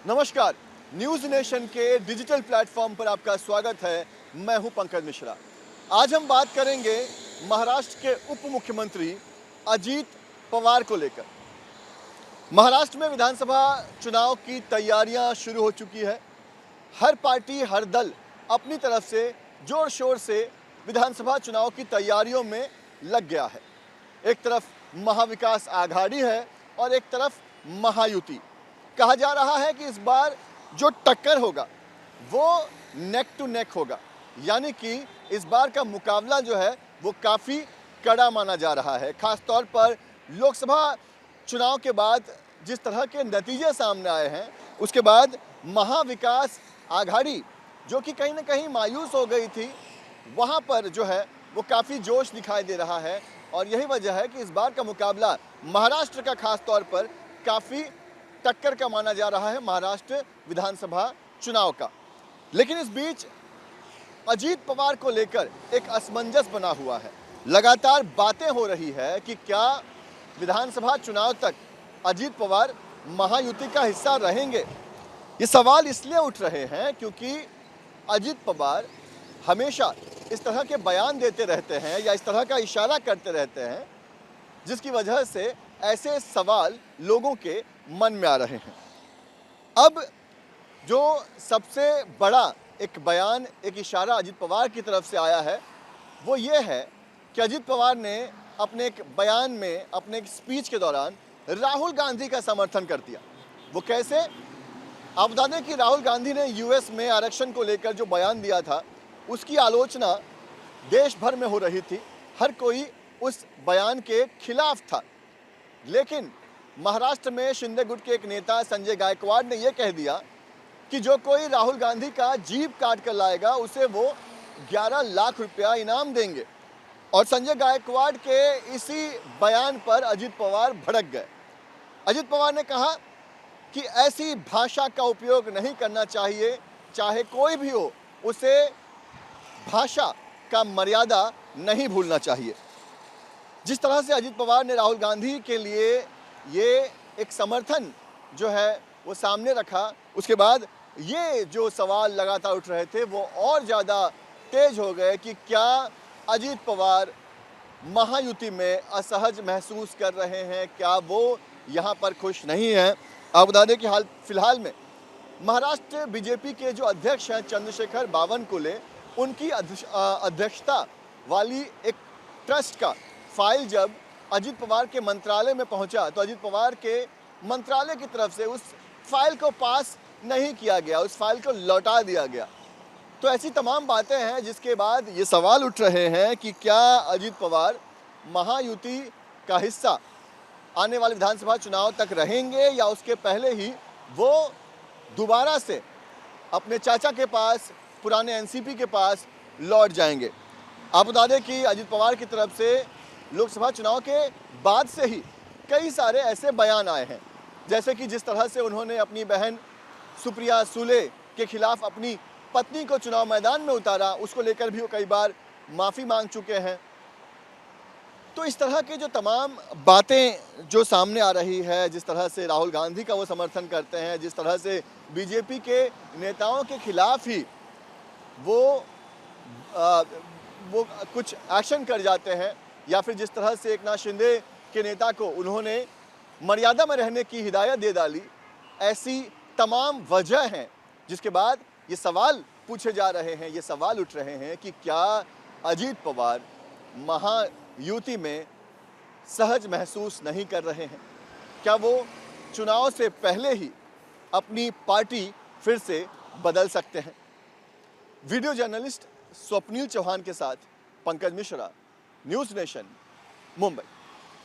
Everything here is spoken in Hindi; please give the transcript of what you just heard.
नमस्कार, न्यूज़ नेशन के डिजिटल प्लेटफॉर्म पर आपका स्वागत है। मैं हूं पंकज मिश्रा। आज हम बात करेंगे महाराष्ट्र के उप मुख्यमंत्री अजीत पवार को लेकर। महाराष्ट्र में विधानसभा चुनाव की तैयारियां शुरू हो चुकी है। हर पार्टी, हर दल अपनी तरफ से जोर शोर से विधानसभा चुनाव की तैयारियों में लग गया है। एक तरफ महाविकास आघाड़ी है और एक तरफ महायुति। कहा जा रहा है कि इस बार जो टक्कर होगा वो नेक टू नेक होगा, यानी कि इस बार का मुकाबला जो है वो काफ़ी कड़ा माना जा रहा है। खास तौर पर लोकसभा चुनाव के बाद जिस तरह के नतीजे सामने आए हैं, उसके बाद महाविकास आघाड़ी जो कि कहीं ना कहीं मायूस हो गई थी, वहाँ पर जो है वो काफ़ी जोश दिखाई दे रहा है। और यही वजह है कि इस बार का मुकाबला महाराष्ट्र का खास तौर पर काफ़ी टक्कर का माना जा रहा है, महाराष्ट्र विधानसभा चुनाव का। लेकिन इस बीच अजीत पवार को लेकर एक असमंजस बना हुआ है। लगातार बातें हो रही है कि क्या विधानसभा चुनाव तक अजीत पवार महायुति का हिस्सा रहेंगे। ये सवाल इसलिए उठ रहे हैं क्योंकि अजीत पवार हमेशा इस तरह के बयान देते रहते हैं या इस तरह का इशारा करते रहते हैं, जिसकी वजह से ऐसे सवाल लोगों के मन में आ रहे हैं। अब जो सबसे बड़ा एक बयान, एक इशारा अजीत पवार की तरफ से आया है, वो ये है कि अजीत पवार ने अपने एक बयान में, अपने एक स्पीच के दौरान राहुल गांधी का समर्थन कर दिया। वो कैसे? आप बता दें कि राहुल गांधी ने यूएस में आरक्षण को लेकर जो बयान दिया था, उसकी आलोचना देश भर में हो रही थी। हर कोई उस बयान के खिलाफ था। लेकिन महाराष्ट्र में शिंदे गुट के एक नेता संजय गायकवाड़ ने यह कह दिया कि जो कोई राहुल गांधी का जीभ काट कर लाएगा उसे वो 11 लाख रुपया इनाम देंगे। और संजय गायकवाड़ के इसी बयान पर अजीत पवार भड़क गए। अजीत पवार ने कहा कि ऐसी भाषा का उपयोग नहीं करना चाहिए, चाहे कोई भी हो, उसे भाषा का मर्यादा नहीं भूलना चाहिए। जिस तरह से अजीत पवार ने राहुल गांधी के लिए ये एक समर्थन जो है वो सामने रखा, उसके बाद ये जो सवाल लगातार उठ रहे थे वो और ज़्यादा तेज हो गए कि क्या अजीत पवार महायुति में असहज महसूस कर रहे हैं, क्या वो यहाँ पर खुश नहीं हैं। आप बता दें कि फिलहाल में महाराष्ट्र बीजेपी के जो अध्यक्ष हैं चंद्रशेखर बावनकुले, उनकी अध्यक्षता वाली एक ट्रस्ट का फाइल जब अजीत पवार के मंत्रालय में पहुंचा तो अजीत पवार के मंत्रालय की तरफ से उस फाइल को पास नहीं किया गया, उस फाइल को लौटा दिया गया। तो ऐसी तमाम बातें हैं जिसके बाद ये सवाल उठ रहे हैं कि क्या अजीत पवार महायुति का हिस्सा आने वाले विधानसभा चुनाव तक रहेंगे या उसके पहले ही वो दोबारा से अपने चाचा के पास, पुराने एनसीपी के पास लौट जाएंगे। आप बता दें कि अजीत पवार की तरफ से लोकसभा चुनाव के बाद से ही कई सारे ऐसे बयान आए हैं, जैसे कि जिस तरह से उन्होंने अपनी बहन सुप्रिया सुले के खिलाफ अपनी पत्नी को चुनाव मैदान में उतारा, उसको लेकर भी वो कई बार माफ़ी मांग चुके हैं। तो इस तरह के जो तमाम बातें जो सामने आ रही है, जिस तरह से राहुल गांधी का वो समर्थन करते हैं, जिस तरह से बीजेपी के नेताओं के खिलाफ ही वो कुछ एक्शन कर जाते हैं, या फिर जिस तरह से एकनाथ शिंदे के नेता को उन्होंने मर्यादा में रहने की हिदायत दे डाली, ऐसी तमाम वजह हैं जिसके बाद ये सवाल पूछे जा रहे हैं, ये सवाल उठ रहे हैं कि क्या अजीत पवार महायुति में सहज महसूस नहीं कर रहे हैं, क्या वो चुनाव से पहले ही अपनी पार्टी फिर से बदल सकते हैं। वीडियो जर्नलिस्ट स्वप्निल चौहान के साथ पंकज मिश्रा, न्यूज़ नेशन, मुंबई।